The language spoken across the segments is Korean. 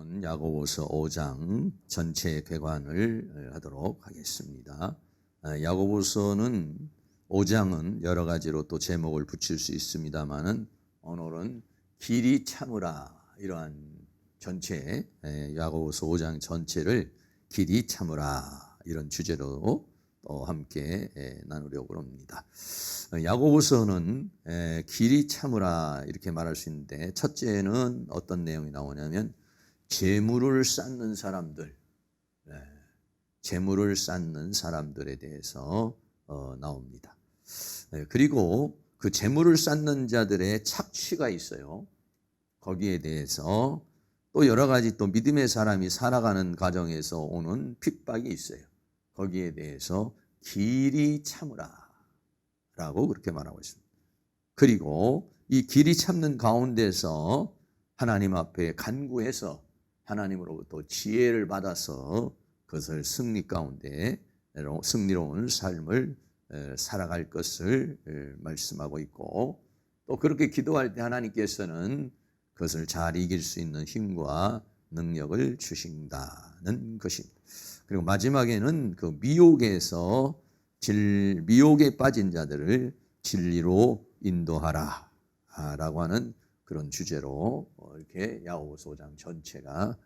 오늘은 야고보서 5장 전체 개관을 하도록 하겠습니다. 야고보서는 5장은 여러 가지로 또 제목을 붙일 수 있습니다만은 오늘은 길이 참으라, 이러한 전체 야고보서 5장 전체를 길이 참으라, 이런 주제로 또 함께 나누려고 합니다. 야고보서는 길이 참으라 이렇게 말할 수 있는데, 첫째는 어떤 내용이 나오냐면 재물을 쌓는 사람들, 재물을 쌓는 사람들에 대해서 나옵니다. 그리고 그 재물을 쌓는 자들의 착취가 있어요. 거기에 대해서 또 여러 가지 또 믿음의 사람이 살아가는 과정에서 오는 핍박이 있어요. 거기에 대해서 길이 참으라 라고 그렇게 말하고 있습니다. 그리고 이 길이 참는 가운데서 하나님 앞에 간구해서 하나님으로부터 지혜를 받아서 그것을 승리 가운데 승리로운 삶을 살아갈 것을 말씀하고 있고, 또 그렇게 기도할 때 하나님께서는 그것을 잘 이길 수 있는 힘과 능력을 주신다는 것입니다. 그리고 마지막에는 그 미혹에 빠진 자들을 진리로 인도하라 라고 하는 그런 주제로 이렇게 야고보서 5장 전체가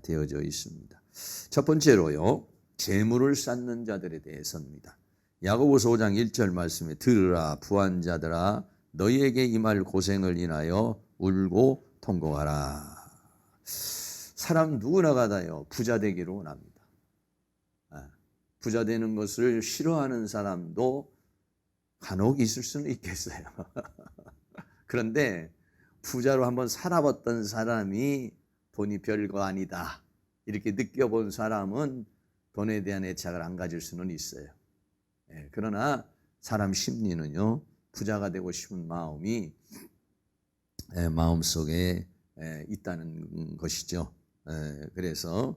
되어져 있습니다. 첫 번째로요, 재물을 쌓는 자들에 대해서입니다. 야고보서 5장 1절 말씀에 들으라 부한 자들아 너희에게 임할 고생을 인하여 울고 통곡하라. 사람 누구나가 다요 부자 되기를 원합니다. 부자 되는 것을 싫어하는 사람도 간혹 있을 수는 있겠어요. 그런데 부자로 한번 살아봤던 사람이 돈이 별거 아니다 이렇게 느껴본 사람은 돈에 대한 애착을 안 가질 수는 있어요. 그러나 사람 심리는요, 부자가 되고 싶은 마음이 마음속에 있다는 것이죠. 그래서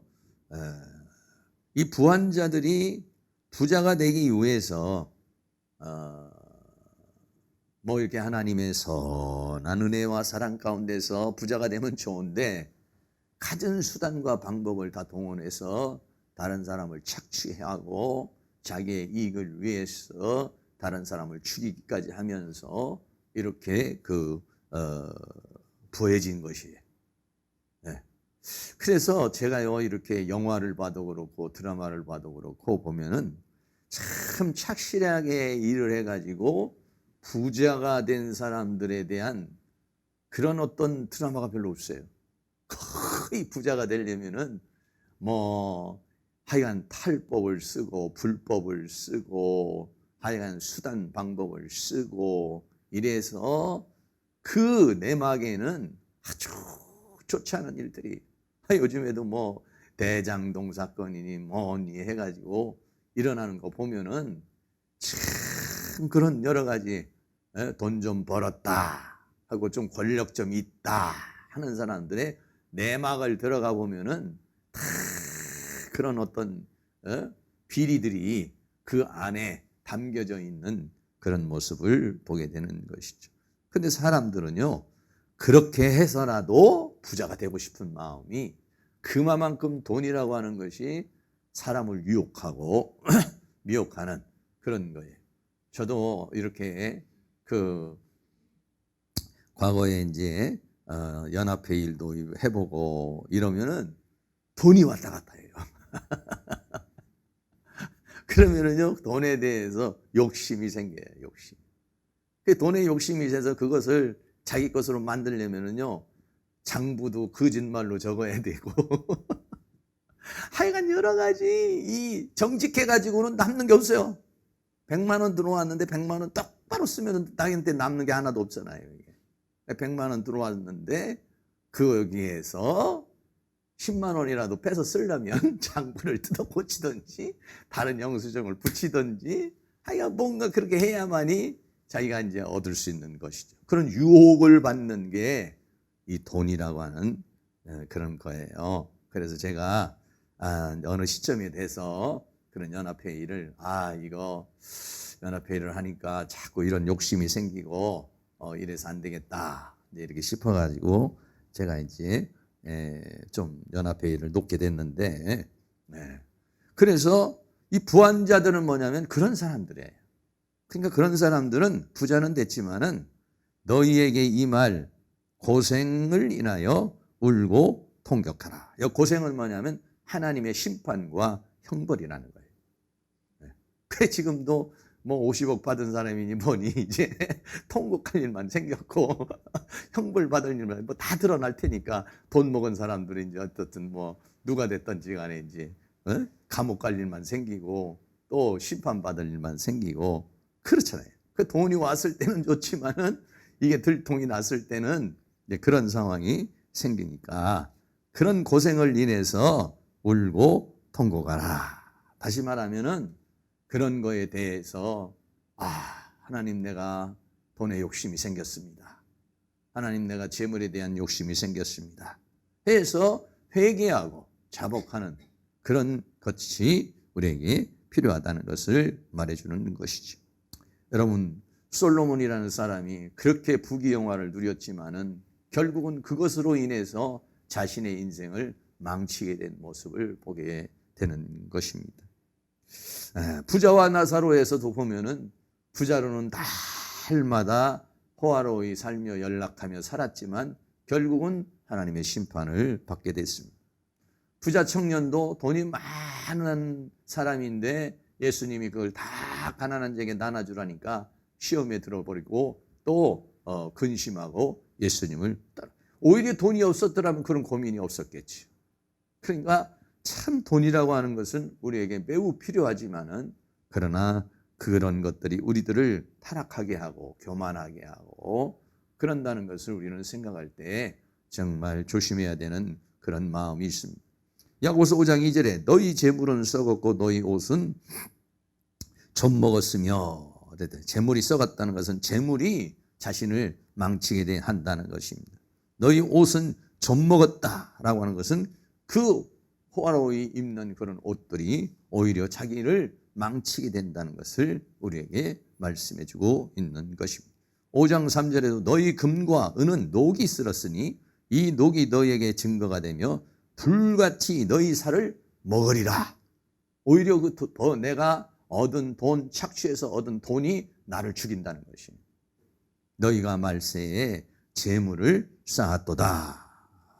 이 부한 자들이 부자가 되기 위해서 뭐 이렇게 하나님의 선한 은혜와 사랑 가운데서 부자가 되면 좋은데, 갖은 수단과 방법을 다 동원해서 다른 사람을 착취하고 자기의 이익을 위해서 다른 사람을 죽이기까지 하면서 이렇게 부해진 것이에요. 그래서 제가요 이렇게 영화를 봐도 그렇고 드라마를 봐도 그렇고 보면은 참 착실하게 일을 해가지고 부자가 된 사람들에 대한 그런 어떤 드라마가 별로 없어요. 거의 부자가 되려면은 뭐 하여간 탈법을 쓰고 불법을 쓰고 하여간 수단 방법을 쓰고 이래서 그 내막에는 아주 좋지 않은 일들이, 요즘에도 뭐 대장동 사건이니 뭐니 해가지고 일어나는 거 보면은 참 그런 여러 가지 돈 좀 벌었다 하고 좀 권력 좀 있다 하는 사람들의 내막을 들어가 보면은 다 그런 어떤 비리들이 그 안에 담겨져 있는 그런 모습을 보게 되는 것이죠. 근데 사람들은요 그렇게 해서라도 부자가 되고 싶은 마음이, 그만큼 돈이라고 하는 것이 사람을 유혹하고 미혹하는 그런 거예요. 저도 이렇게 과거에 이제 연합회 일도 해보고 이러면은 돈이 왔다 갔다 해요. 그러면은요 돈에 대해서 욕심이 생겨요. 욕심. 그 돈에 욕심이 있어서 그것을 자기 것으로 만들려면은요 장부도 거짓말로 적어야 되고 하여간 여러 가지 이 정직해가지고는 남는 게 없어요. 100만 원 들어왔는데 100만 원 똑바로 쓰면 나한테 남는 게 하나도 없잖아요. 100만 원 들어왔는데 거기에서 10만 원이라도 빼서 쓰려면 장부를 뜯어 고치든지 다른 영수증을 붙이든지 하여간 뭔가 그렇게 해야만이 자기가 이제 얻을 수 있는 것이죠. 그런 유혹을 받는 게 이 돈이라고 하는 그런 거예요. 그래서 제가 어느 시점에 돼서 그런 연합회의를 이거 연합회의를 하니까 자꾸 이런 욕심이 생기고 이래서 안 되겠다 이렇게 싶어가지고 제가 이제 좀 연합회의를 놓게 됐는데, 그래서 이 부한자들은 뭐냐면 그런 사람들이에요. 그러니까 그런 사람들은 부자는 됐지만은 너희에게 이 말 고생을 인하여 울고 통곡하라. 이 고생은 뭐냐면 하나님의 심판과 형벌이라는 거예요. 그래 지금도 뭐 50억 받은 사람이니 뭐니 이제 통곡할 일만 생겼고 형벌 받을 일만 뭐 다 드러날 테니까 돈 먹은 사람들이 이제 어떻든 뭐 누가 됐든지 간에 이제 감옥 갈 일만 생기고 또 심판 받을 일만 생기고 그렇잖아요. 그 돈이 왔을 때는 좋지만은 이게 들통이 났을 때는 이제 그런 상황이 생기니까 그런 고생을 인해서 울고 통곡하라. 다시 말하면은 그런 거에 대해서 하나님 내가 돈에 욕심이 생겼습니다. 하나님 내가 재물에 대한 욕심이 생겼습니다. 해서 회개하고 자복하는 그런 것이 우리에게 필요하다는 것을 말해주는 것이죠. 여러분 솔로몬이라는 사람이 그렇게 부귀영화를 누렸지만은 결국은 그것으로 인해서 자신의 인생을 망치게 된 모습을 보게 되는 것입니다. 부자와 나사로에서도 보면은 부자로는 달마다 호화로이 살며 연락하며 살았지만 결국은 하나님의 심판을 받게 됐습니다. 부자 청년도 돈이 많은 사람인데 예수님이 그걸 다 가난한 자에게 나눠주라니까 시험에 들어버리고 또 근심하고 예수님을 따라. 오히려 돈이 없었더라면 그런 고민이 없었겠지. 그러니까 참 돈이라고 하는 것은 우리에게 매우 필요하지만은 그러나 그런 것들이 우리들을 타락하게 하고 교만하게 하고 그런다는 것을 우리는 생각할 때 정말 조심해야 되는 그런 마음이 있습니다. 야고보서 5장 2절에 너희 재물은 썩었고 너희 옷은 좀 먹었으며, 재물이 썩었다는 것은 재물이 자신을 망치게 한다는 것입니다. 너희 옷은 좀 먹었다라고 하는 것은 그 호화로이 입는 그런 옷들이 오히려 자기를 망치게 된다는 것을 우리에게 말씀해 주고 있는 것입니다. 5장 3절에도 너희 금과 은은 녹이 쓸었으니 이 녹이 너희에게 증거가 되며 불같이 너희 살을 먹으리라. 오히려 내가 얻은 돈, 착취해서 얻은 돈이 나를 죽인다는 것입니다. 너희가 말세에 재물을 쌓았도다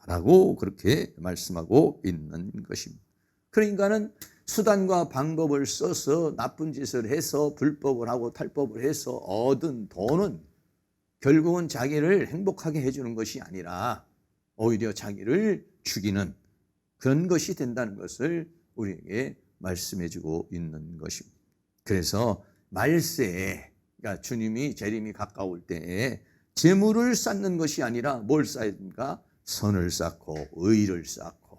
라고 그렇게 말씀하고 있는 것입니다. 그러니까는 수단과 방법을 써서 나쁜 짓을 해서 불법을 하고 탈법을 해서 얻은 돈은 결국은 자기를 행복하게 해주는 것이 아니라 오히려 자기를 죽이는 그런 것이 된다는 것을 우리에게 말씀해주고 있는 것입니다. 그래서 말세에, 그러니까 주님이 재림이 가까울 때에 재물을 쌓는 것이 아니라 뭘 쌓아야 됩니까? 선을 쌓고 의를 쌓고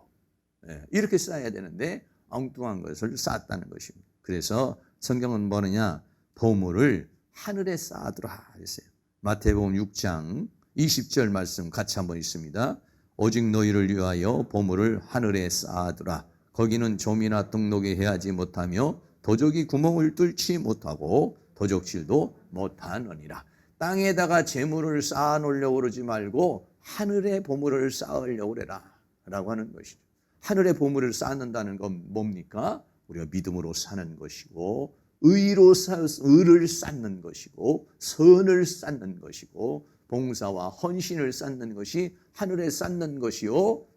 이렇게 쌓아야 되는데 엉뚱한 것을 쌓았다는 것입니다. 그래서 성경은 뭐느냐? 보물을 하늘에 쌓아두라 했어요. 마태복음 6장 20절 말씀 같이 한번 읽습니다. 오직 너희를 위하여 보물을 하늘에 쌓아두라. 거기는 좀이나 등록이 해하지 못하며 도적이 구멍을 뚫지 못하고 도적질도 못하느니라. 땅에다가 재물을 쌓아 놓으려고 그러지 말고 하늘에 보물을 쌓으려고 그래라 라고 하는 것이죠. 하늘에 보물을 쌓는다는 건 뭡니까? 우리가 믿음으로 사는 것이고 의를 쌓는 것이고 선을 쌓는 것이고 봉사와 헌신을 쌓는 것이 하늘에 쌓는 것이요.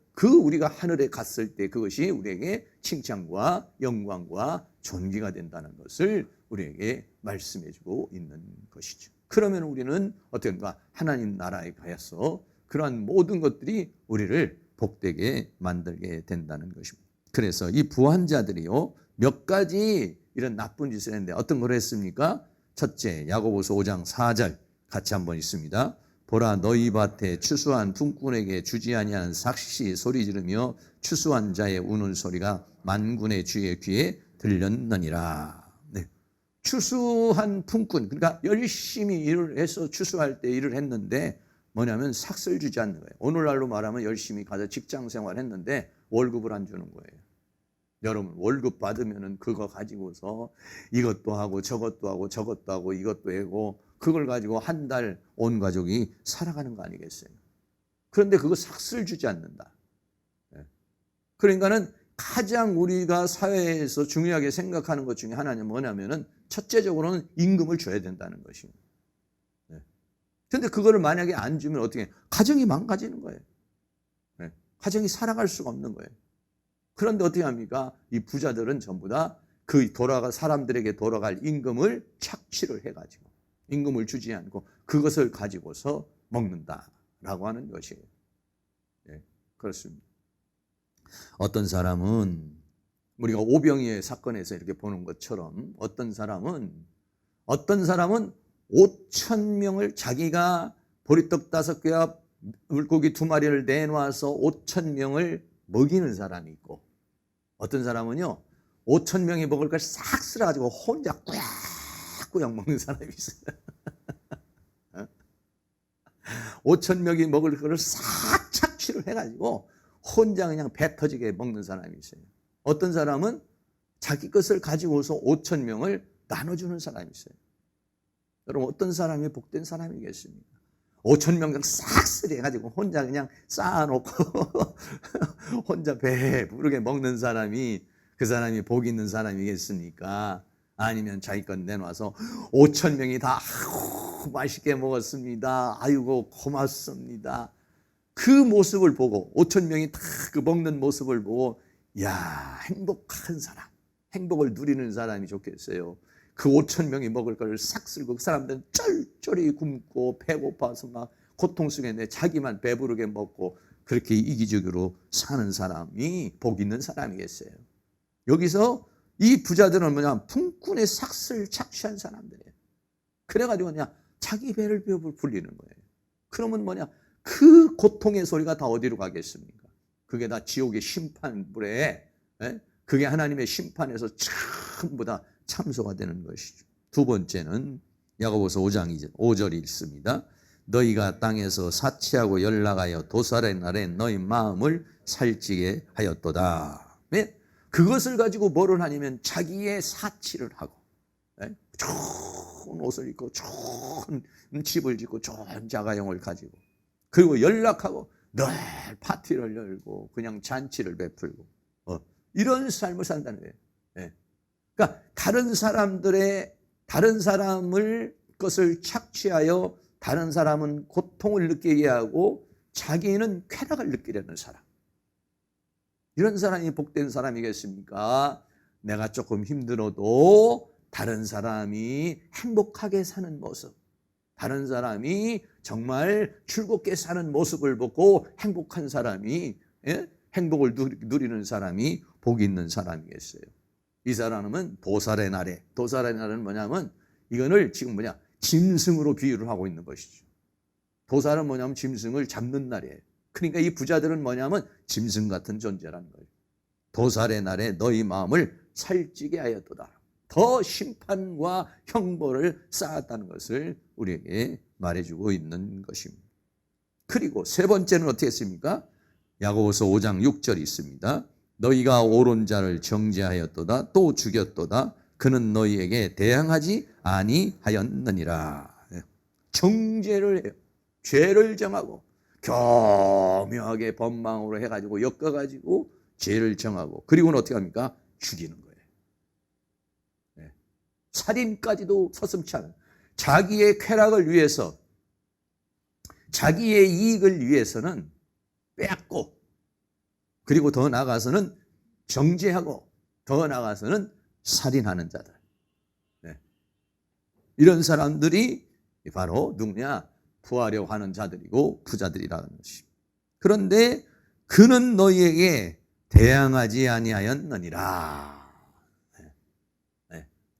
우리가 하늘에 갔을 때 그것이 우리에게 칭찬과 영광과 존귀가 된다는 것을 우리에게 말씀해 주고 있는 것이죠. 그러면 우리는 어떤가? 하나님 나라에 가서 그러한 모든 것들이 우리를 복되게 만들게 된다는 것입니다. 그래서 이 부한자들이요, 몇 가지 이런 나쁜 짓을 했는데 어떤 걸 했습니까? 첫째, 야고보서 5장 4절 같이 한번 읽습니다. 보라, 너희 밭에 추수한 품꾼에게 주지 아니하는 삭시 소리 지르며 추수한 자의 우는 소리가 만군의 주의 귀에 들렸느니라. 네. 추수한 품꾼, 그러니까 열심히 일을 해서 추수할 때 일을 했는데 뭐냐면 삭슬 주지 않는 거예요. 오늘날로 말하면 열심히 가서 직장 생활했는데 월급을 안 주는 거예요. 여러분, 월급 받으면은 그거 가지고서 이것도 하고 저것도 하고 저것도 하고 이것도 하고 그걸 가지고 한 달 온 가족이 살아가는 거 아니겠어요? 그런데 그거 삭슬 주지 않는다. 그러니까는 가장 우리가 사회에서 중요하게 생각하는 것 중에 하나는 뭐냐면은 첫째적으로는 임금을 줘야 된다는 것입니다. 그런데 그거를 만약에 안 주면 어떻게 해요? 가정이 망가지는 거예요. 가정이 살아갈 수가 없는 거예요. 그런데 어떻게 합니까? 이 부자들은 전부 다 그 사람들에게 돌아갈 임금을 착취를 해가지고 임금을 주지 않고 그것을 가지고서 먹는다라고 하는 것이에요. 그렇습니다. 어떤 사람은 우리가 오병이의 사건에서 이렇게 보는 것처럼 어떤 사람은 5,000명을 자기가 보리떡 5개와 물고기 2마리를 내놔서 5,000명을 먹이는 사람이 있고, 어떤 사람은요 5,000명이 먹을 걸 싹 쓸어가지고 혼자 꾸역꾸역 먹는 사람이 있어요. 5,000명이 먹을 거를 싹 착취를 해가지고 혼자 그냥 배 터지게 먹는 사람이 있어요. 어떤 사람은 자기 것을 가지고서 5,000명을 나눠주는 사람이 있어요. 여러분, 어떤 사람이 복된 사람이겠습니까? 5,000명 싹 쓸어가지고 혼자 그냥 쌓아놓고 혼자 배부르게 먹는 사람이 그 사람이 복 있는 사람이겠습니까? 아니면 자기 것 내놔서 5,000명이 다 맛있게 먹었습니다. 아이고 고맙습니다. 그 모습을 보고 5,000명이 다 그 먹는 모습을 보고 야, 행복한 사람, 행복을 누리는 사람이 좋겠어요. 그 5,000명이 먹을 걸 싹 쓸고 그 사람들은 쩔쩔이 굶고 배고파서 막 고통 속에 내 자기만 배부르게 먹고 그렇게 이기적으로 사는 사람이 복 있는 사람이겠어요. 여기서 이 부자들은 뭐냐, 품꾼의 삭슬 착취한 사람들이에요. 그래가지고 그냥 자기 배를 불리는 거예요. 그러면 뭐냐, 그 고통의 소리가 다 어디로 가겠습니까? 그게 다 지옥의 심판불에, 그게 하나님의 심판에서 전부 다 참소가 되는 것이죠. 두 번째는 야고보서 5장 5절이 있습니다. 너희가 땅에서 사치하고 연락하여 도살의 날에 너희 마음을 살찌게 하였도다. 네? 그것을 가지고 뭐를 하냐면 자기의 사치를 하고, 좋은 옷을 입고 좋은 집을 짓고 좋은 자가용을 가지고, 그리고 연락하고 늘 파티를 열고 그냥 잔치를 베풀고 이런 삶을 산다는 거예요. 그러니까 다른 사람을 것을 착취하여 다른 사람은 고통을 느끼게 하고 자기는 쾌락을 느끼려는 사람. 이런 사람이 복된 사람이겠습니까? 내가 조금 힘들어도 다른 사람이 행복하게 사는 모습, 다른 사람이 정말 즐겁게 사는 모습을 보고 행복한 사람이, 행복을 누리는 사람이 복 있는 사람이겠어요. 이 사람은 도살의 날은 뭐냐면 이거를 지금 짐승으로 비유를 하고 있는 것이죠. 도살은 뭐냐면 짐승을 잡는 날이에요. 그러니까 이 부자들은 뭐냐면 짐승 같은 존재라는 거예요. 도살의 날에 너희 마음을 살찌게 하였도다. 더 심판과 형벌을 쌓았다는 것을 우리에게 말해주고 있는 것입니다. 그리고 세 번째는 어떻게 했습니까? 야고보서 5장 6절이 있습니다. 너희가 옳은 자를 정죄하였도다 또 죽였도다 그는 너희에게 대항하지 아니하였느니라. 정죄를 해요. 죄를 정하고 교묘하게 법망으로 해가지고 엮어가지고 죄를 정하고, 그리고는 어떻게 합니까? 죽이는 거예요. 살인까지도 서슴지 않은, 자기의 쾌락을 위해서, 자기의 이익을 위해서는 빼앗고, 그리고 더 나아가서는 정죄하고, 더 나아가서는 살인하는 자들. 이런 사람들이 바로 누구냐? 부하려고 하는 자들이고 부자들이라는 것입니다. 그런데 그는 너희에게 대항하지 아니하였느니라.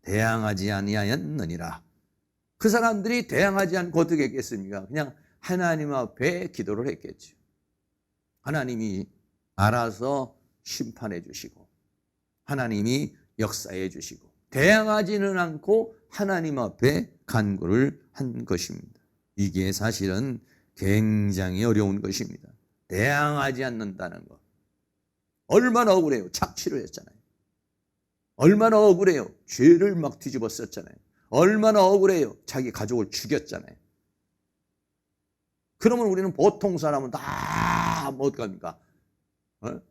대항하지 아니하였느니라. 그 사람들이 대항하지 않고 어떻게 했겠습니까? 그냥 하나님 앞에 기도를 했겠죠. 하나님이 알아서 심판해 주시고 하나님이 역사해 주시고, 대항하지는 않고 하나님 앞에 간구를 한 것입니다. 이게 사실은 굉장히 어려운 것입니다. 대항하지 않는다는 것. 얼마나 억울해요. 착취를 했잖아요. 얼마나 억울해요. 죄를 막 뒤집어 썼잖아요. 얼마나 억울해요. 자기 가족을 죽였잖아요. 그러면 우리는 보통 사람은 다 어떡합니까?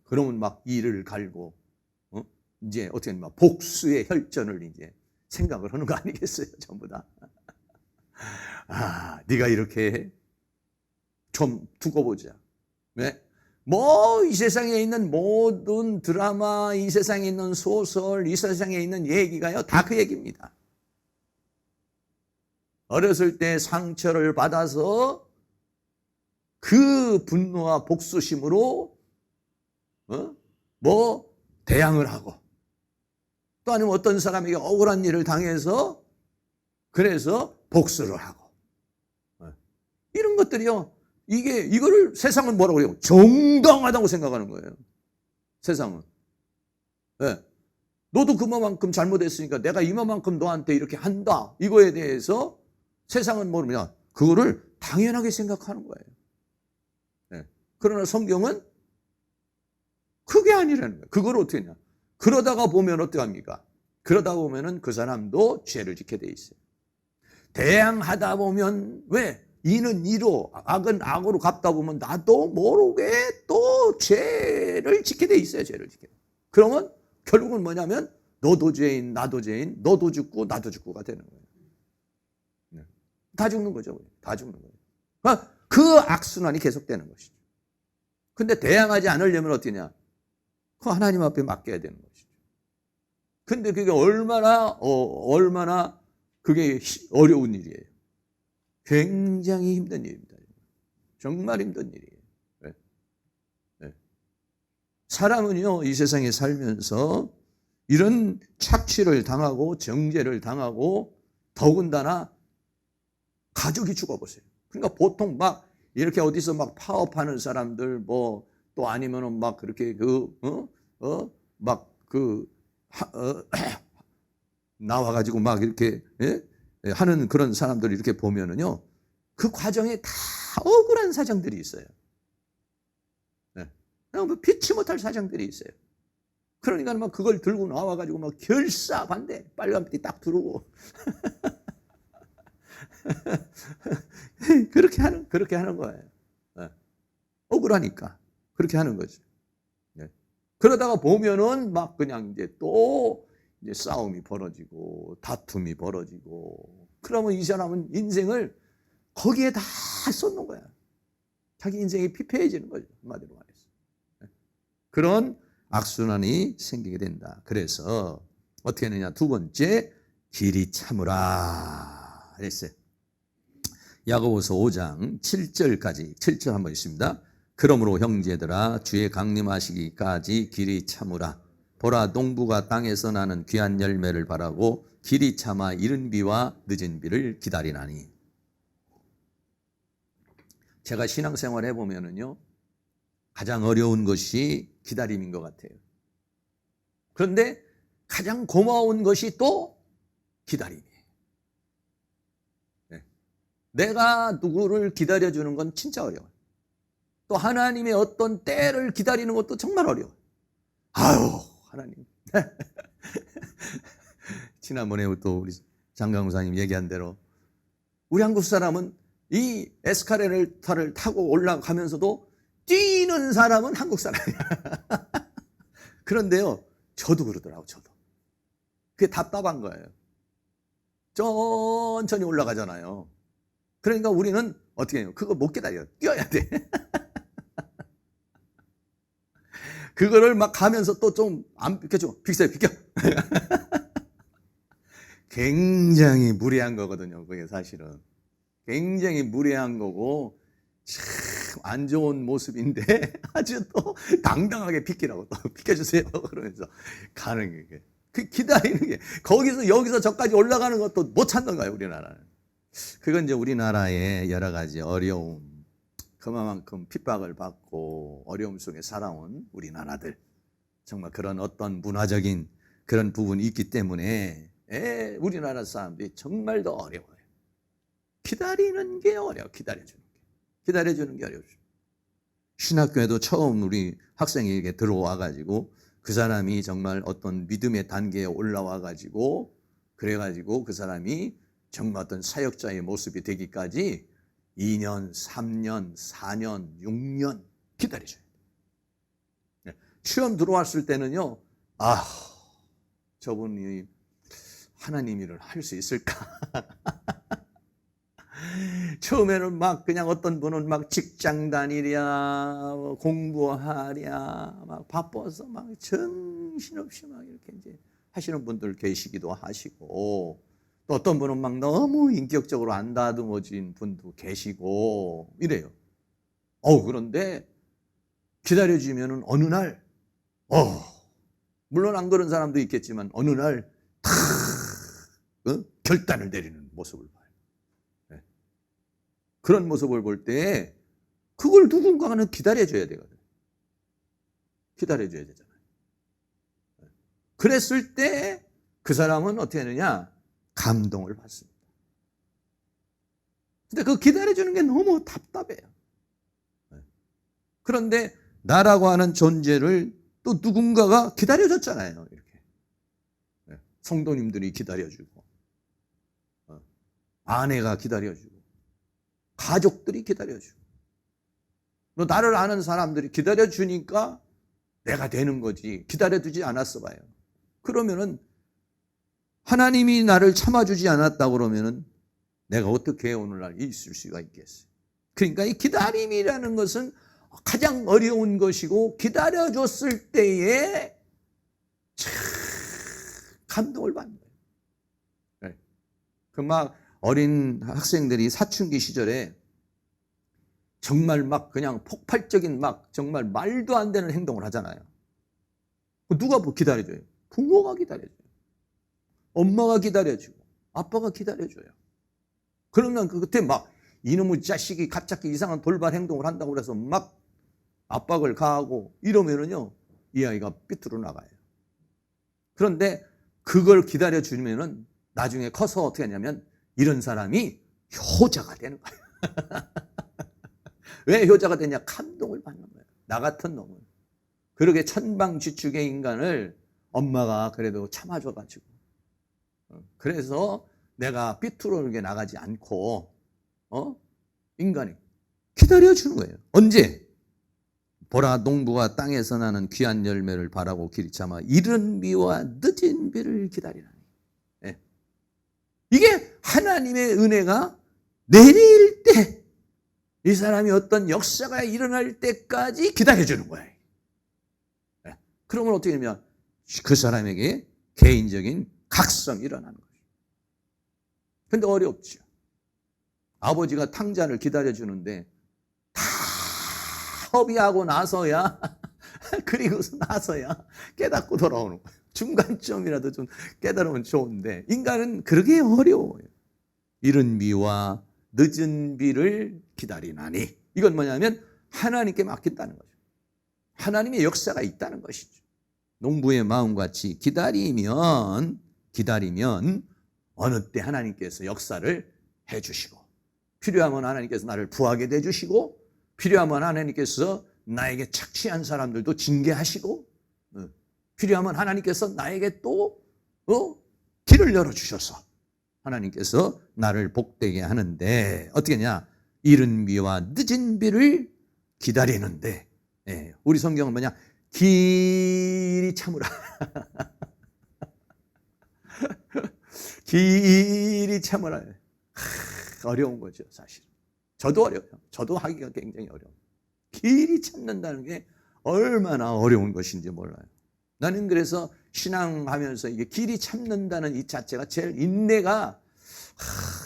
그러면 막 이를 갈고 이제 어떻게 막 복수의 혈전을 이제 생각을 하는 거 아니겠어요? 전부 다. 네가 이렇게 해? 좀 두고 보자. 네? 뭐 이 세상에 있는 모든 드라마, 이 세상에 있는 소설, 이 세상에 있는 얘기가요 다 그 얘기입니다. 어렸을 때 상처를 받아서 그 분노와 복수심으로 뭐 대항을 하고, 또 아니면 어떤 사람에게 억울한 일을 당해서 그래서 복수를 하고, 이런 것들이요, 이거를 세상은 뭐라고 그래요? 정당하다고 생각하는 거예요. 세상은. 네. 너도 그만큼 잘못했으니까 내가 이만큼 너한테 이렇게 한다. 이거에 대해서 세상은 모르냐? 그거를 당연하게 생각하는 거예요. 네. 그러나 성경은 그게 아니라는 거예요. 그걸 어떻게 했냐? 그러다가 보면 어떻게 합니까? 그러다 보면은 그 사람도 죄를 짓게 돼 있어요. 대항하다 보면 왜? 이는 이로, 악은 악으로 갚다 보면 나도 모르게 또 죄를 짓게 돼 있어요. 죄를 짓게. 그러면 결국은 뭐냐면 너도 죄인, 나도 죄인, 너도 죽고 나도 죽고가 되는 거예요. 네. 다 죽는 거죠. 다 죽는 거예요. 그러니까 그 악순환이 계속되는 것이죠. 근데 대항하지 않으려면 어떻게 하냐? 그 하나님 앞에 맡겨야 되는 것이죠. 근데 그게 얼마나 그게 어려운 일이에요. 굉장히 힘든 일입니다. 정말 힘든 일이에요. 네. 네. 사람은요, 이 세상에 살면서 이런 착취를 당하고 정죄를 당하고 더군다나 가족이 죽어보세요. 그러니까 보통 막 이렇게 어디서 막 파업하는 사람들 뭐 또 아니면은 막 그렇게 나와가지고 막 이렇게 하는 그런 사람들 이렇게 보면은요, 그 과정에 다 억울한 사정들이 있어요. 네. 뭐 피치 못할 사정들이 있어요. 그러니까 막 그걸 들고 나와가지고 막 결사반대 빨간빛 딱 두르고 그렇게 하는 거예요. 네. 억울하니까 그렇게 하는 거죠. 네. 그러다가 보면은 막 그냥 이제 또 이제 싸움이 벌어지고 다툼이 벌어지고, 그러면 이 사람은 인생을 거기에 다 쏟는 거야. 자기 인생이 피폐해지는 거죠. 한마디로 말해서. 네. 그런 악순환이 생기게 된다. 그래서 어떻게 하느냐? 두 번째, 길이 참으라 그랬어요. 야고보서 5장 7절까지 7절 한번 있습니다. 그러므로 형제들아 주의 강림하시기까지 길이 참으라. 보라 농부가 땅에서 나는 귀한 열매를 바라고 길이 참아 이른 비와 늦은 비를 기다리나니. 제가 신앙생활 해보면은요, 가장 어려운 것이 기다림인 것 같아요. 그런데 가장 고마운 것이 또 기다림이에요. 네. 내가 누구를 기다려주는 건 진짜 어려워요. 또 하나님의 어떤 때를 기다리는 것도 정말 어려워요. 아유, 하나님. 지난번에 또 우리 장강무사님 얘기한 대로 우리 한국 사람은 이 에스카레이터를 타고 올라가면서도 뛰는 사람은 한국 사람이야. 그런데요, 저도 그러더라고, 저도. 그게 답답한 거예요. 천천히 올라가잖아요. 그러니까 우리는 어떻게 해요? 그거 못 기다려요. 뛰어야 돼. 그거를 막 가면서 또 좀 안 비켜줘. 비켜요, 비켜. 굉장히 무례한 거거든요, 그게 사실은. 굉장히 무례한 거고, 참 안 좋은 모습인데 아주 또 당당하게 비키라고, 또 비켜주세요 그러면서 가는 게, 그 기다리는 게, 거기서 여기서 저까지 올라가는 것도 못 찾는 거예요, 우리나라는. 그건 이제 우리나라의 여러 가지 어려움, 그만큼 핍박을 받고 어려움 속에 살아온 우리나라들, 정말 그런 어떤 문화적인 그런 부분이 있기 때문에 우리나라 사람들이 정말 더 어려워요. 기다리는 게 어려워. 기다려주는 게 어렵죠. 신학교에도 처음 우리 학생에게 들어와가지고 그 사람이 정말 어떤 믿음의 단계에 올라와가지고 그래가지고 그 사람이 정말 어떤 사역자의 모습이 되기까지 2년, 3년, 4년, 6년 기다려줘요. 처음 들어왔을 때는요, 아, 저분이 하나님 일을 할 수 있을까? 처음에는 막 그냥 어떤 분은 막 직장 다니랴, 공부하랴, 막 바빠서 막 정신없이 막 이렇게 이제 하시는 분들 계시기도 하시고, 또 어떤 분은 막 너무 인격적으로 안 다듬어진 분도 계시고 이래요. 그런데 기다려지면은 어느 날, 물론 안 그런 사람도 있겠지만 어느 날 탁 결단을 내리는 모습을 봐요. 네. 그런 모습을 볼 때 그걸 누군가는 기다려줘야 되거든요. 기다려줘야 되잖아요. 그랬을 때 그 사람은 어떻게 하느냐? 감동을 받습니다. 근데 그 기다려주는 게 너무 답답해요. 그런데 나라고 하는 존재를 또 누군가가 기다려줬잖아요. 이렇게 성도님들이 기다려주고, 아내가 기다려주고, 가족들이 기다려주고, 또 나를 아는 사람들이 기다려주니까 내가 되는 거지. 기다려주지 않았어 봐요. 그러면은 하나님이 나를 참아주지 않았다 그러면은 내가 어떻게 오늘날 있을 수가 있겠어요? 그러니까 이 기다림이라는 것은 가장 어려운 것이고, 기다려줬을 때에 참 감동을 받는 거예요. 그 막 어린 학생들이 사춘기 시절에 정말 막 그냥 폭발적인 막 정말 말도 안 되는 행동을 하잖아요. 누가 뭐 기다려줘요? 부모가 기다려줘요. 엄마가 기다려주고, 아빠가 기다려줘요. 그러면 그때 막 이놈의 자식이 갑자기 이상한 돌발 행동을 한다고 그래서 막 압박을 가하고 이러면은요, 이 아이가 삐뚤어 나가요. 그런데 그걸 기다려주면은 나중에 커서 어떻게 하냐면 이런 사람이 효자가 되는 거예요. 왜 효자가 되냐? 감동을 받는 거예요. 나 같은 놈은. 그러게 천방지축의 인간을 엄마가 그래도 참아줘가지고, 그래서 내가 삐뚤어게 나가지 않고 인간이 기다려주는 거예요. 언제? 보라, 농부가 땅에서 나는 귀한 열매를 바라고 길이 참아 이른 비와 늦은 비를 기다리라니. 네. 이게 하나님의 은혜가 내릴 때, 이 사람이 어떤 역사가 일어날 때까지 기다려주는 거예요. 네. 그러면 어떻게 되면 그 사람에게 개인적인 각성이 일어나는 거예요. 근데 어렵죠. 아버지가 탕자를 기다려주는데 다 협의하고 나서야 그리고 나서야 깨닫고 돌아오는 거예요. 중간점이라도 좀 깨달으면 좋은데 인간은 그러게 어려워요. 이른 비와 늦은 비를 기다리나니, 이건 뭐냐면 하나님께 맡긴다는 거죠. 하나님의 역사가 있다는 것이죠. 농부의 마음같이 기다리면 어느 때 하나님께서 역사를 해주시고, 필요하면 하나님께서 나를 부하게 해주시고, 필요하면 하나님께서 나에게 착취한 사람들도 징계하시고, 필요하면 하나님께서 나에게 또 길을 열어주셔서 하나님께서 나를 복되게 하는데, 어떻게 하냐? 이른 비와 늦은 비를 기다리는데, 우리 성경은 뭐냐? 길이 참으라. 길이 참으라. 어려운 거죠, 사실. 저도 어려워요. 저도 하기가 굉장히 어려워요. 길이 참는다는 게 얼마나 어려운 것인지 몰라요. 나는 그래서 신앙하면서 이게 길이 참는다는 이 자체가 제일 인내가,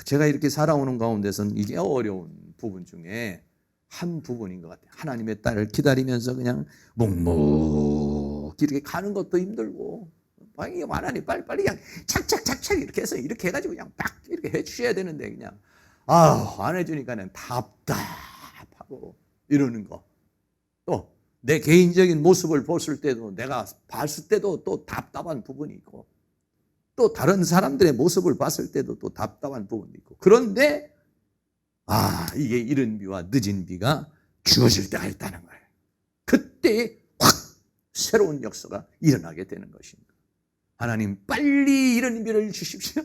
제가 이렇게 살아오는 가운데서는 이게 어려운 부분 중에 한 부분인 것 같아요. 하나님의 딸을 기다리면서 그냥 묵묵히 이렇게 가는 것도 힘들고, 하나님 빨리빨리 그냥 착착착착 이렇게 해서 이렇게 해가지고 그냥 딱 이렇게 해주셔야 되는데 그냥 안 해주니까는 답답하고 이러는 거. 또 내 개인적인 모습을 봤을 때도, 내가 봤을 때도 또 답답한 부분이 있고, 또 다른 사람들의 모습을 봤을 때도 또 답답한 부분이 있고, 그런데 이게 이른 비와 늦은 비가 주어질 때가 있다는 거예요. 그때 확 새로운 역사가 일어나게 되는 것입니다. 하나님 빨리 이른 비를 주십시오.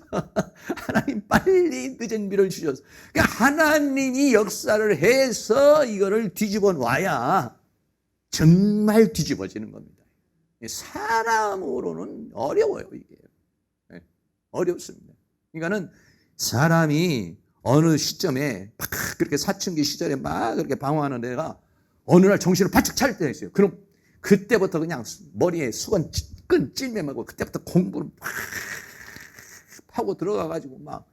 하나님 빨리 늦은 비를 주셔서, 그러니까 하나님이 역사를 해서 이거를 뒤집어 놔야 정말 뒤집어지는 겁니다. 사람으로는 어려워요, 이게. 어렵습니다. 그러니까는 사람이 어느 시점에 막 그렇게 사춘기 시절에 막 그렇게 방황하는 애가 어느 날 정신을 바짝 차릴 때가 있어요. 그럼 그때부터 그냥 머리에 수건 끈 찔매매고 그때부터 공부를 막 하고 들어가가지고 막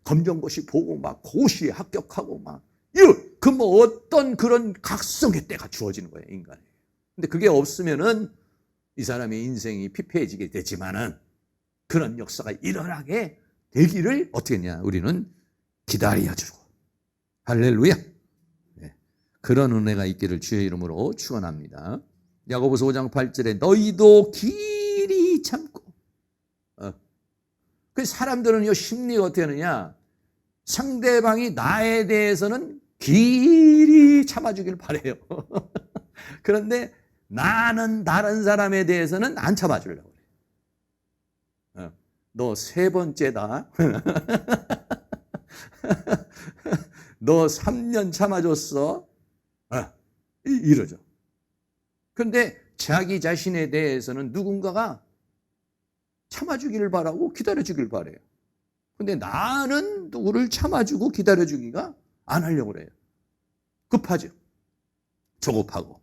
검정고시 보고 막 고시에 합격하고 막 그 뭐 어떤 그런 각성의 때가 주어지는 거예요, 인간에. 근데 그게 없으면은 이 사람의 인생이 피폐해지게 되지만은 그런 역사가 일어나게 되기를 어떻게 했냐? 우리는 기다려주고. 할렐루야. 네. 그런 은혜가 있기를 주의 이름으로 축원합니다. 야고보서 5장 8절에 너희도 길이 참고. 그 사람들은요, 심리가 어떻게 하느냐? 상대방이 나에 대해서는 길이 참아주길 바래요. 그런데 나는 다른 사람에 대해서는 안 참아주려고 그래. 너 세 번째다. 너 3년 참아줬어. 이러죠. 그런데 자기 자신에 대해서는 누군가가 참아주기를 바라고 기다려주길 바래요. 근데 나는 누구를 참아주고 기다려주기가 안 하려고 그래요. 급하죠. 조급하고.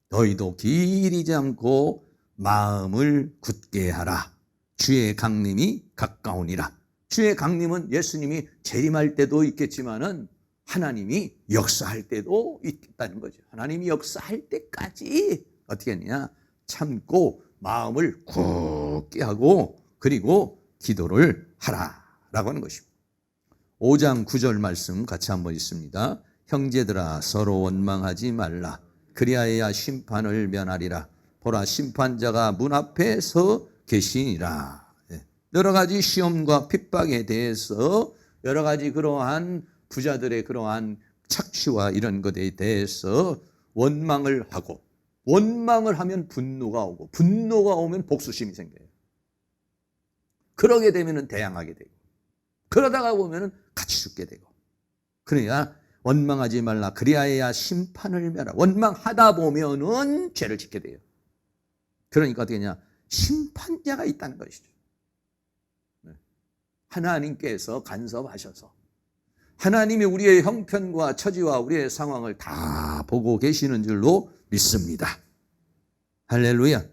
너희도 길이지 않고 마음을 굳게 하라. 주의 강림이 가까우니라. 주의 강림은 예수님이 재림할 때도 있겠지만은 하나님이 역사할 때도 있다는 거죠. 하나님이 역사할 때까지 어떻게 했냐? 참고 마음을 굳게 하고 그리고 기도를 하라라고 하는 것입니다. 5장 9절 말씀 같이 한번 읽습니다. 형제들아 서로 원망하지 말라. 그리하여야 심판을 면하리라. 보라 심판자가 문 앞에 서 계시니라. 여러 가지 시험과 핍박에 대해서 여러 가지 그러한 부자들의 그러한 착취와 이런 것에 대해서 원망을 하고 원망을 하면 분노가 오고 분노가 오면 복수심이 생겨요. 그러게 되면 대항하게 되고 그러다가 보면 같이 죽게 되고 그러니까 원망하지 말라. 그리하여야 심판을 면하라. 원망하다 보면은 죄를 짓게 돼요. 그러니까 어떻게 하냐? 심판자가 있다는 것이죠. 하나님께서 간섭하셔서 하나님이 우리의 형편과 처지와 우리의 상황을 다 보고 계시는 줄로 믿습니다. 할렐루야.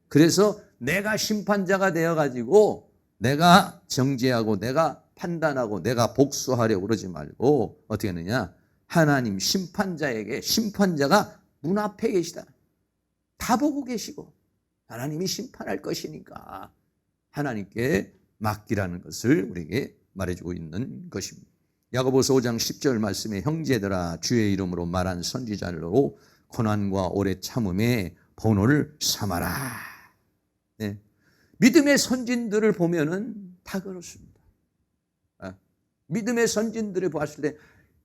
그래서 내가 심판자가 되어가지고 내가 정죄하고 내가 판단하고 내가 복수하려고 그러지 말고 어떻게 하느냐? 하나님 심판자에게 심판자가 문 앞에 계시다. 다 보고 계시고 하나님이 심판할 것이니까 하나님께 맡기라는 것을 우리에게 말해주고 있는 것입니다. 야고보서 5장 10절 말씀에 형제들아 주의 이름으로 말한 선지자로 고난과 오래 참음의 본을 삼아라. 네. 믿음의 선진들을 보면은 다 그렇습니다. 믿음의 선진들을 봤을 때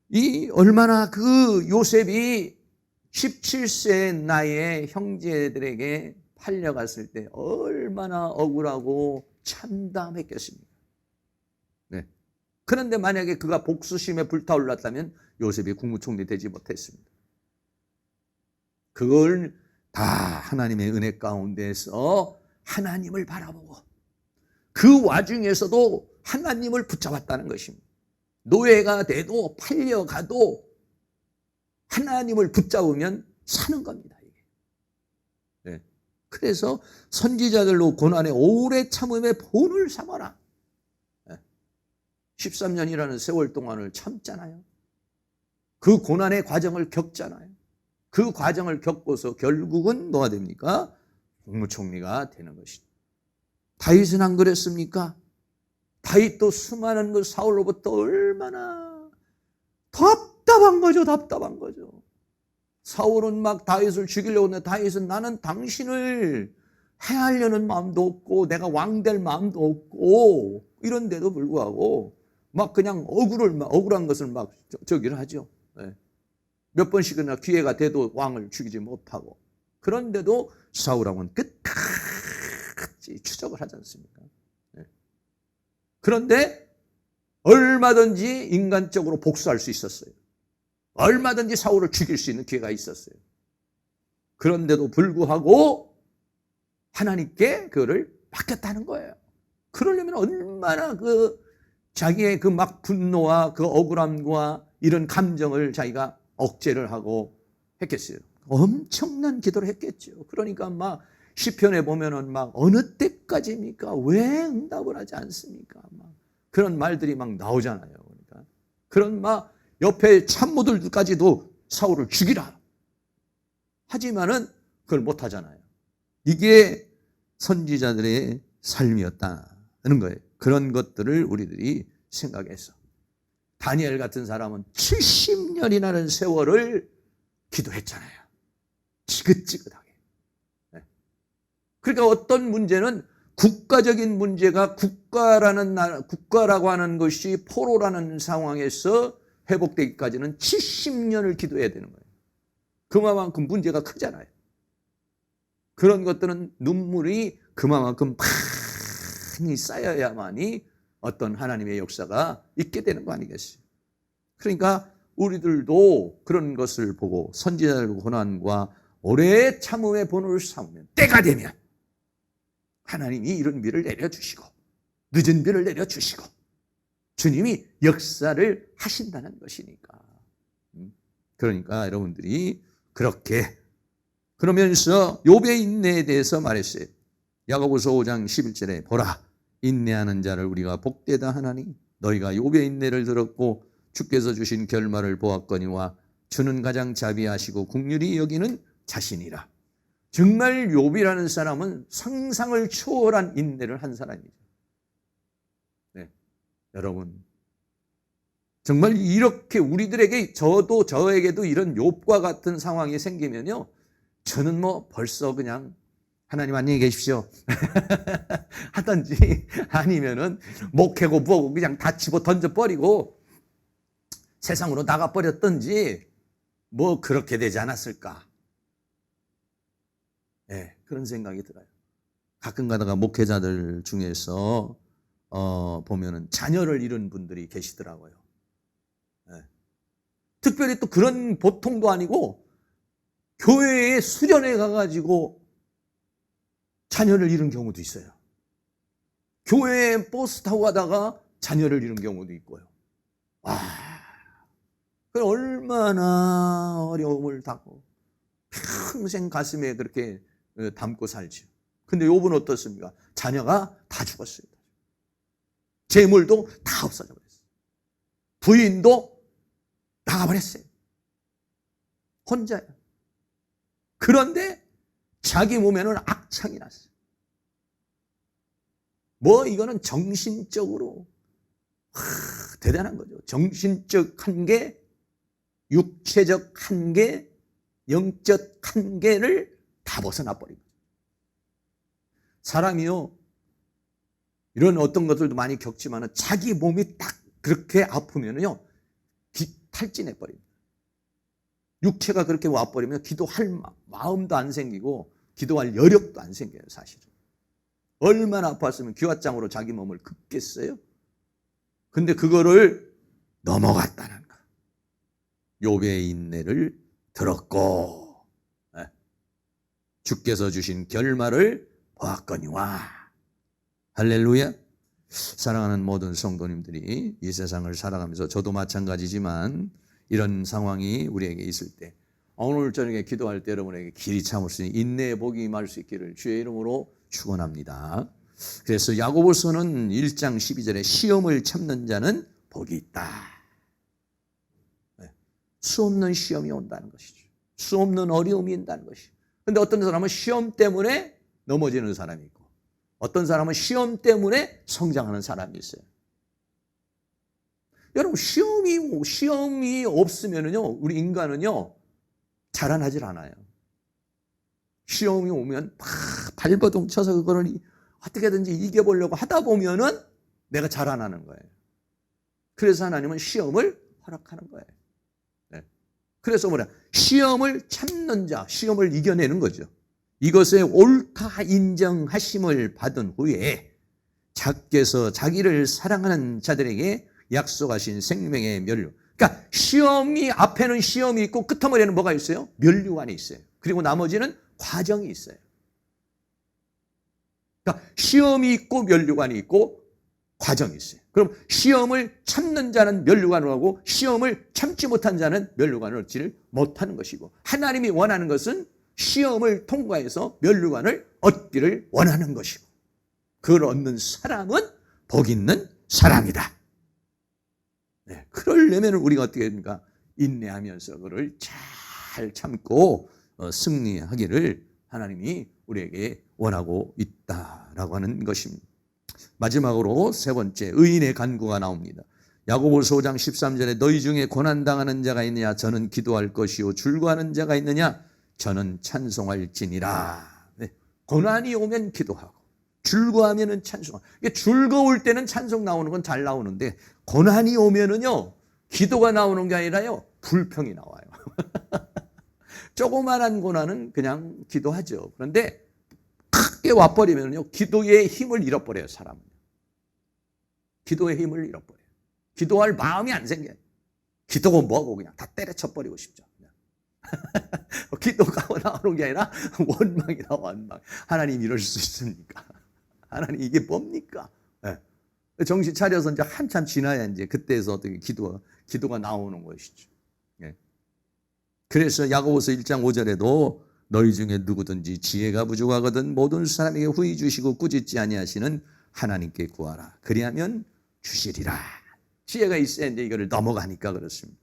이 얼마나 그 요셉이 17세 나이에 형제들에게 팔려갔을 때 얼마나 억울하고 참담했겠습니까? 네. 그런데 만약에 그가 복수심에 불타올랐다면 요셉이 국무총리 되지 못했습니다. 그걸 다 하나님의 은혜 가운데서 하나님을 바라보고 그 와중에서도 하나님을 붙잡았다는 것입니다. 노예가 돼도 팔려가도 하나님을 붙잡으면 사는 겁니다. 이게. 네. 그래서 선지자들로 고난의 오래 참음의 본을 삼아라. 13년이라는 세월 동안을 참잖아요. 그 고난의 과정을 겪잖아요. 그 과정을 겪고서 결국은 뭐가 됩니까? 국무총리가 되는 것이죠. 다윗은 안 그랬습니까? 다윗도 수많은 그 사울로부터 얼마나 답답한 거죠. 답답한 거죠. 사울은 막 다윗을 죽이려고 했는데 다윗은 나는 당신을 해하려는 마음도 없고 내가 왕 될 마음도 없고 이런데도 불구하고 막 그냥 억울한 것을 막 저기를 하죠. 네. 몇 번씩이나 기회가 돼도 왕을 죽이지 못하고 그런데도 사울왕은 끝까지 추적을 하지 않습니까? 네. 그런데 얼마든지 인간적으로 복수할 수 있었어요. 얼마든지 사울을 죽일 수 있는 기회가 있었어요. 그런데도 불구하고 하나님께 그거를 맡겼다는 거예요. 그러려면 얼마나 자기의 막 분노와 억울함과 이런 감정을 자기가 억제를 하고 했겠어요. 엄청난 기도를 했겠죠. 그러니까 막 시편에 보면은 막 어느 때까지입니까? 왜 응답을 하지 않습니까? 막 그런 말들이 막 나오잖아요. 그러니까 그런 막 옆에 참모들까지도 사울을 죽이라 하지만은 그걸 못 하잖아요. 이게 선지자들의 삶이었다는 거예요. 그런 것들을 우리들이 생각해서 다니엘 같은 사람은 70년이라는 세월을 기도했잖아요. 지긋지긋하게. 그러니까 어떤 문제는 국가적인 문제가 국가라고 하는 것이 포로라는 상황에서 회복되기까지는 70년을 기도해야 되는 거예요. 그만큼 문제가 크잖아요. 그런 것들은 눈물이 그만큼 많이 쌓여야만이 어떤 하나님의 역사가 있게 되는 거 아니겠어요? 그러니까 우리들도 그런 것을 보고 선지자들의 고난과 오래 참음의 본을 삼으면 때가 되면 하나님이 이른 비를 내려주시고 늦은 비를 내려주시고 주님이 역사를 하신다는 것이니까. 그러니까 여러분들이 그렇게 그러면서 욥의 인내에 대해서 말했어요. 야고보서 5장 11절에 보라 인내하는 자를 우리가 복되다 하나니 너희가 욥의 인내를 들었고 주께서 주신 결말을 보았거니와 주는 가장 자비하시고 긍휼히 여기는 자신이라. 정말 욥이라는 사람은 상상을 초월한 인내를 한 사람이죠. 네, 여러분 정말 이렇게 우리들에게 저에게도 이런 욥과 같은 상황이 생기면요, 저는 벌써 그냥 하나님 안녕히 계십시오 하든지 아니면은 목해고 뭐고 그냥 다 집어 던져버리고 세상으로 나가버렸든지 그렇게 되지 않았을까. 네, 그런 생각이 들어요. 가끔 가다가 목회자들 중에서 보면은 자녀를 잃은 분들이 계시더라고요. 네. 특별히 또 그런 보통도 아니고 교회에 수련회 가가지고 자녀를 잃은 경우도 있어요. 교회에 버스 타고 가다가 자녀를 잃은 경우도 있고요. 와, 그 얼마나 어려움을 당고 평생 가슴에 그렇게 담고 살죠. 근데 욥은 어떻습니까? 자녀가 다 죽었어요. 재물도 다 없어져 버렸어요. 부인도 나가버렸어요. 혼자요. 그런데 자기 몸에는 악창이 났어요. 이거는 정신적으로 대단한 거죠. 정신적 한계, 육체적 한계, 영적 한계를 다 벗어나 버린 거죠. 사람이요, 이런 어떤 것들도 많이 겪지만 자기 몸이 딱 그렇게 아프면요, 탈진해 버립니다. 육체가 그렇게 와버리면 기도할 마음도 안 생기고 기도할 여력도 안 생겨요, 사실은. 얼마나 아팠으면 기왓장으로 자기 몸을 긋겠어요? 근데 그거를 넘어갔다는 거. 욥의 인내를 들었고 주께서 주신 결말을 보았거니와. 할렐루야. 사랑하는 모든 성도님들이 이 세상을 살아가면서 저도 마찬가지지만 이런 상황이 우리에게 있을 때 오늘 저녁에 기도할 때 여러분에게 길이 참을 수 있는 인내의 복이 임할 수 있기를 주의 이름으로 축원합니다. 그래서 야고보서는 1장 12절에 시험을 참는 자는 복이 있다. 수 없는 시험이 온다는 것이죠. 수 없는 어려움이 온다는 것이죠. 그런데 어떤 사람은 시험 때문에 넘어지는 사람이 있고 어떤 사람은 시험 때문에 성장하는 사람이 있어요. 여러분 시험이 없으면은요, 우리 인간은요 자라나질 않아요. 시험이 오면 막 발버둥 쳐서 그거를 어떻게든지 이겨보려고 하다 보면은 내가 자라나는 거예요. 그래서 하나님은 시험을 허락하는 거예요. 네. 그래서 시험을 참는 자, 시험을 이겨내는 거죠. 이것에 옳다 인정하심을 받은 후에 자께서 자기를 사랑하는 자들에게 약속하신 생명의 면류. 그러니까 시험이 앞에는 시험이 있고 끝머리에는 뭐가 있어요? 면류관이 있어요. 그리고 나머지는 과정이 있어요. 그러니까 시험이 있고 면류관이 있고 과정이 있어요. 그럼 시험을 참는 자는 면류관을 하고 시험을 참지 못한 자는 면류관을 얻지를 못하는 것이고, 하나님이 원하는 것은 시험을 통과해서 면류관을 얻기를 원하는 것이고, 그걸 얻는 사람은 복 있는 사람이다. 네, 그러려면 우리가 어떻게 됩니까? 인내하면서 그를 잘 참고 승리하기를 하나님이 우리에게 원하고 있다라고 하는 것입니다. 마지막으로 세 번째, 의인의 간구가 나옵니다. 야고보서 5장 13절에 너희 중에 고난당하는 자가 있느냐? 저는 기도할 것이요. 즐거워하는 자가 있느냐? 저는 찬송할지니라. 네, 고난이 오면 기도하고 즐거워하면 찬송하고. 즐거울 때는 찬송 나오는 건 잘 나오는데 고난이 오면은요, 기도가 나오는 게 아니라요, 불평이 나와요. 조그만한 고난은 그냥 기도하죠. 그런데 크게 와버리면요, 기도의 힘을 잃어버려요, 사람은. 기도의 힘을 잃어버려요. 기도할 마음이 안 생겨요. 기도가 뭐고 그냥 다 때려쳐버리고 싶죠. 기도가 나오는 게 아니라 원망이다, 원망. 하나님 이럴 수 있습니까? 하나님 이게 뭡니까? 네. 정신 차려서 이제 한참 지나야 이제 그때에서 어떻게 기도가 나오는 것이죠. 네. 그래서 야고보서 1장 5절에도 너희 중에 누구든지 지혜가 부족하거든 모든 사람에게 후히 주시고 꾸짖지 아니하시는 하나님께 구하라. 그리하면 주시리라. 지혜가 있어야 이제 이거를 넘어가니까 그렇습니다.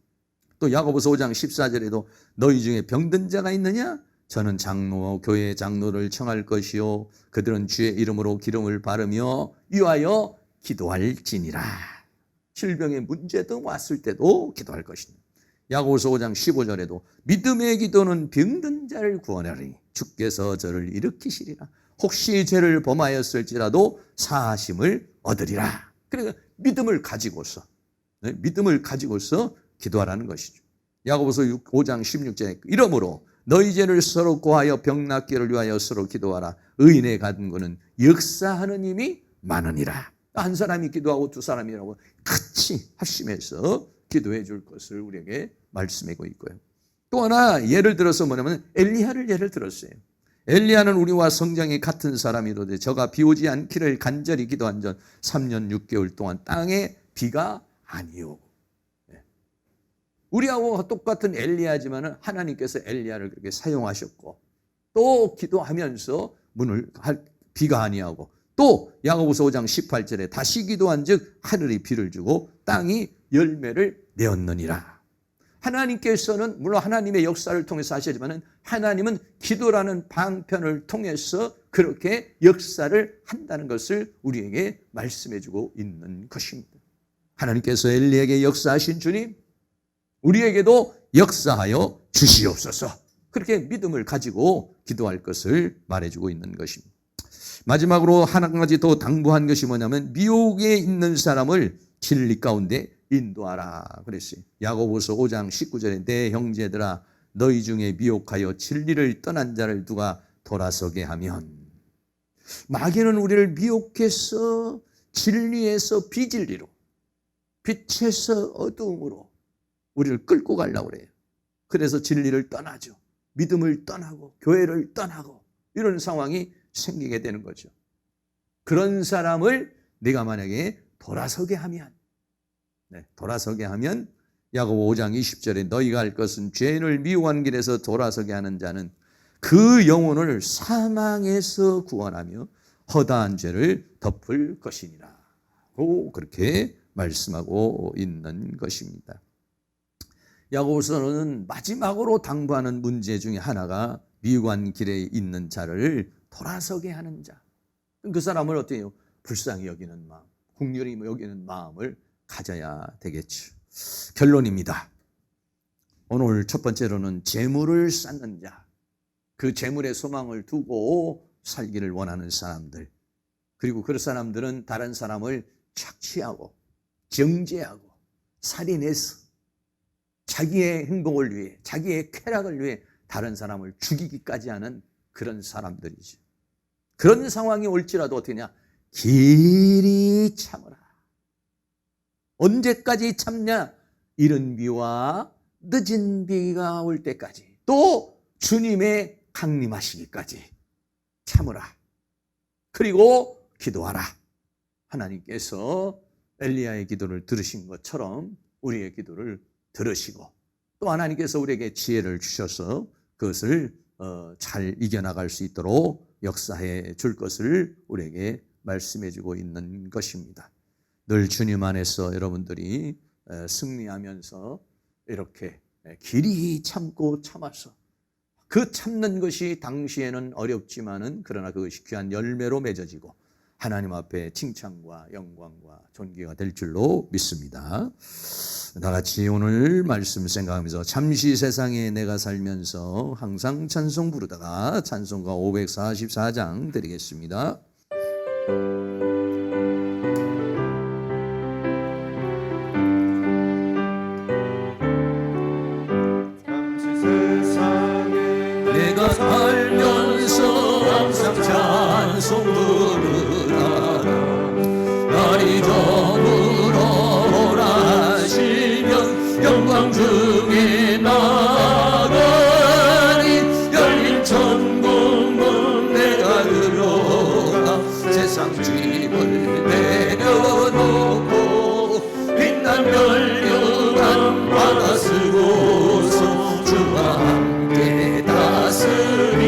또 야고보서 5장 14절에도 너희 중에 병든 자가 있느냐? 저는 장로, 교회 장로를 청할 것이요. 그들은 주의 이름으로 기름을 바르며 위하여 기도할지니라. 질병의 문제도 왔을 때도 기도할 것입니다. 야고보서 5장 15절에도 믿음의 기도는 병든 자를 구원하리니 주께서 저를 일으키시리라. 혹시 죄를 범하였을지라도 사하심을 얻으리라. 그러니까 믿음을 가지고서 기도하라는 것이죠. 야고보서 5장 16절에 이러므로 너희 죄를 서로 고하여 병 낫기를 위하여 서로 기도하라. 의인의 간구는 역사하는 힘이 많으니라. 한 사람이 기도하고 두 사람이라고 같이 합심해서 기도해 줄 것을 우리에게 말씀하고 있고요. 또 하나 예를 들어서 뭐냐면 엘리야를 예를 들었어요. 엘리야는 우리와 성장이 같은 사람이로되 저가 비 오지 않기를 간절히 기도한 전 3년 6개월 동안 땅에 비가 아니오. 우리하고 똑같은 엘리야지만은 하나님께서 엘리야를 그렇게 사용하셨고 또 기도하면서 비가 아니하고 또 야고보서 5장 18절에 다시 기도한즉 하늘이 비를 주고 땅이 열매를 내었느니라. 하나님께서는 물론 하나님의 역사를 통해서 하시지만은 하나님은 기도라는 방편을 통해서 그렇게 역사를 한다는 것을 우리에게 말씀해 주고 있는 것입니다. 하나님께서 엘리에게 역사하신 주님, 우리에게도 역사하여 주시옵소서. 그렇게 믿음을 가지고 기도할 것을 말해주고 있는 것입니다. 마지막으로 한 가지 더 당부한 것이 뭐냐면 미혹에 있는 사람을 진리 가운데 인도하라 그랬어요. 야고보서 5장 19절에 내 형제들아 너희 중에 미혹하여 진리를 떠난 자를 누가 돌아서게 하면, 마귀는 우리를 미혹해서 진리에서 비진리로, 빛에서 어두움으로 우리를 끌고 가려고 그래요. 그래서 진리를 떠나죠. 믿음을 떠나고 교회를 떠나고 이런 상황이 생기게 되는 거죠. 그런 사람을 네가 만약에 돌아서게 하면 야고보 5장 20절에 너희가 할 것은 죄인을 미워한 길에서 돌아서게 하는 자는 그 영혼을 사망에서 구원하며 허다한 죄를 덮을 것이니라. 그렇게 말씀하고 있는 것입니다. 야고보서는 마지막으로 당부하는 문제 중에 하나가 미워한 길에 있는 자를 돌아서게 하는 자. 그 사람을 어떻게 해요? 불쌍히 여기는 마음, 긍휼히 여기는 마음을 가져야 되겠죠. 결론입니다. 오늘 첫 번째로는 재물을 쌓는 자, 그 재물에 소망을 두고 살기를 원하는 사람들, 그리고 그 사람들은 다른 사람을 착취하고 정죄하고 살인해서 자기의 행복을 위해, 자기의 쾌락을 위해 다른 사람을 죽이기까지 하는 그런 사람들이죠. 그런 상황이 올지라도 어떻게냐? 길이 참으라. 언제까지 참냐? 이른 비와 늦은 비가 올 때까지, 또 주님의 강림하시기까지 참으라. 그리고 기도하라. 하나님께서 엘리야의 기도를 들으신 것처럼 우리의 기도를 들으시고 또 하나님께서 우리에게 지혜를 주셔서 그것을 잘 이겨나갈 수 있도록 역사해 줄 것을 우리에게 말씀해 주고 있는 것입니다. 늘 주님 안에서 여러분들이 승리하면서 이렇게 길이 참고 참아서 그 참는 것이 당시에는 어렵지만은 그러나 그것이 귀한 열매로 맺어지고 하나님 앞에 칭찬과 영광과 존귀가 될 줄로 믿습니다. 다 같이 오늘 말씀 생각하면서 잠시 세상에 내가 살면서 항상 찬송 부르다가 찬송가 544장 드리겠습니다. 내가 살면서 항상 찬송 부르다가 날이 저물어 오라 하시면 영광 중에 나가니 열린 천국문 내가 들어가 세상 짐을 내려놓고 빛난 멸류관 받아 쓰고서 주와 함께 다스리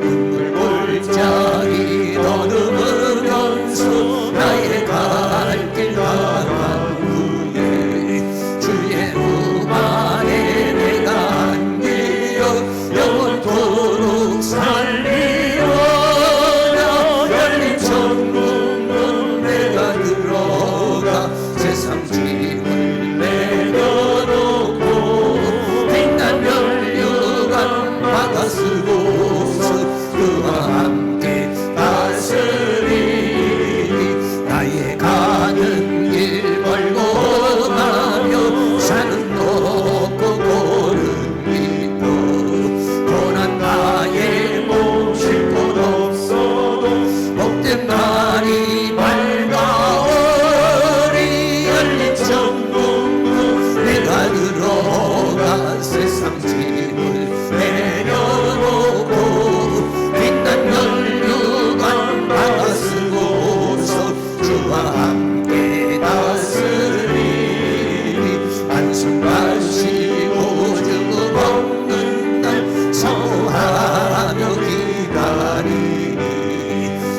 눈물 골짜기 더듬으면서 나의 갈 길 가간 후에 주의 품 안에 내가 안기어 영원토록 살리려나 열린 천국문 내가 들어가 세상 짐을 내려놓고 빛난 멸류관 받아 쓰고서 그와 함께 다스리니 나의 가는 길 멀고 가며 산은 높고 고른 깊고 고난 나의 몸 쉴 곳 없어도 복된 날이 밝아오리 열린 천국문 내가 들어가 세상 짐을 내려놓고 빛난 멸류관 받아 쓰고서 주와 함께 다스리니 한숨만 쉬고 주 없는 날 사모하며 기다리니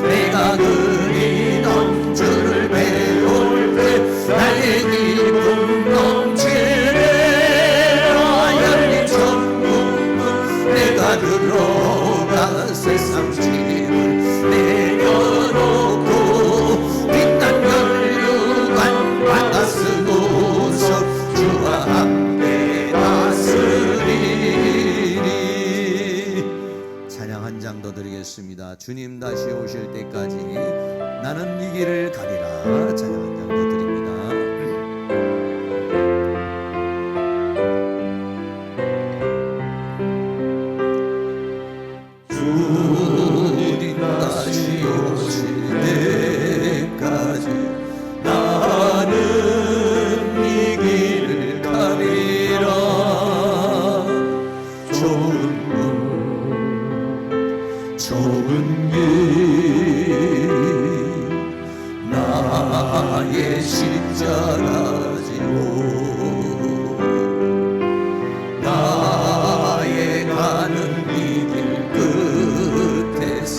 내가 그리던 주를 배울 때 나의 기쁨 넘치리라 열린 천국문 내가 들어가 세상 짐을 내려놓고 빛난 멸류관 받아 쓰고서 주와 함께 다스리니 찬양 한 장 더 드리겠습니다. 주님 다시 오실 때까지 나는 이 길을 가리라. 찬양 한 장 더 드립니다. 주님 다시 오실 때까지 나는 이 길을 가리라. 좁은 길 나의 십자가 지고 나의 가는 이 길 끝에서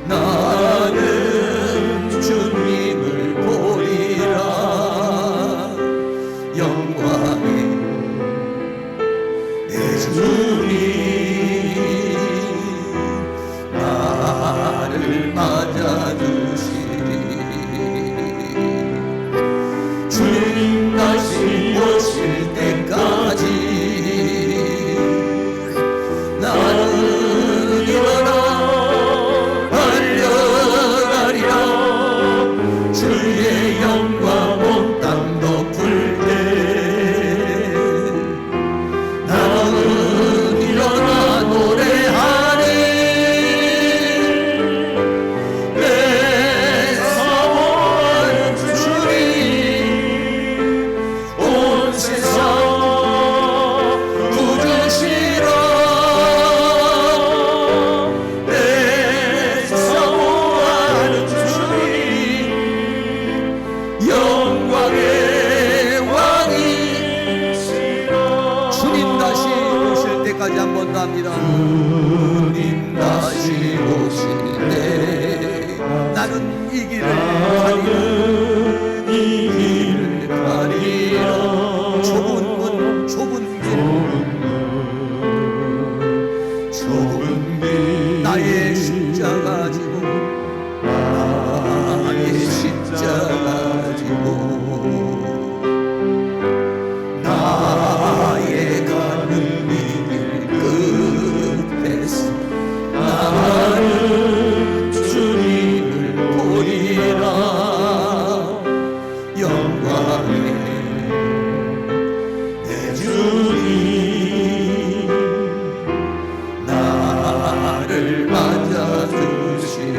나는 주님을 보리라. 영광의 내 주님 나를 맞아주시리. 주님 다시 오실 때까지 나는 일어나 달려가리라. 주의 영광 온 땅 덮을 때 나는 일어나 때까지 한 번 더 합니다. 주님 다시 오실 때 나는 이 길을 가리라. 좁은 문 좁은 길 나의 십자가 지고 나의 십자가 지고 나의 가는 이 길 끝에서 나는 주님을 보리라. 영광의 내 주님 나를 맞아주시리.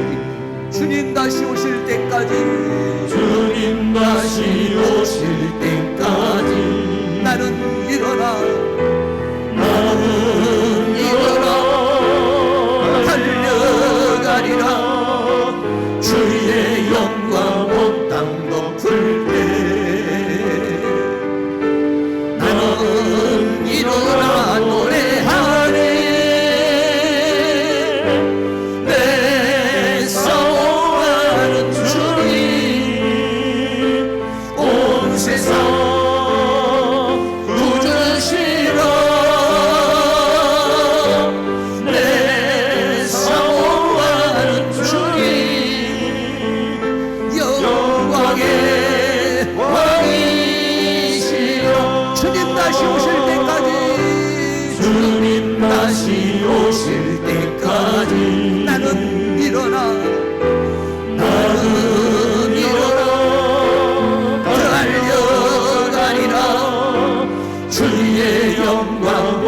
주님 다시 오실 때까지 주님 다시 오실 때까지 나는 일어나 달려가리라. 주의 영광 온 땅 덮을 때 나는 일어나 노래하네. 내 싸움하는 주님 온 세상 구주시라. 내 싸움하는 주님 영광의 왕이시여. 주님 다시 오실 때까지 주님 다시 오실 때까지 나는 일어나 달려가리라. 주의 영광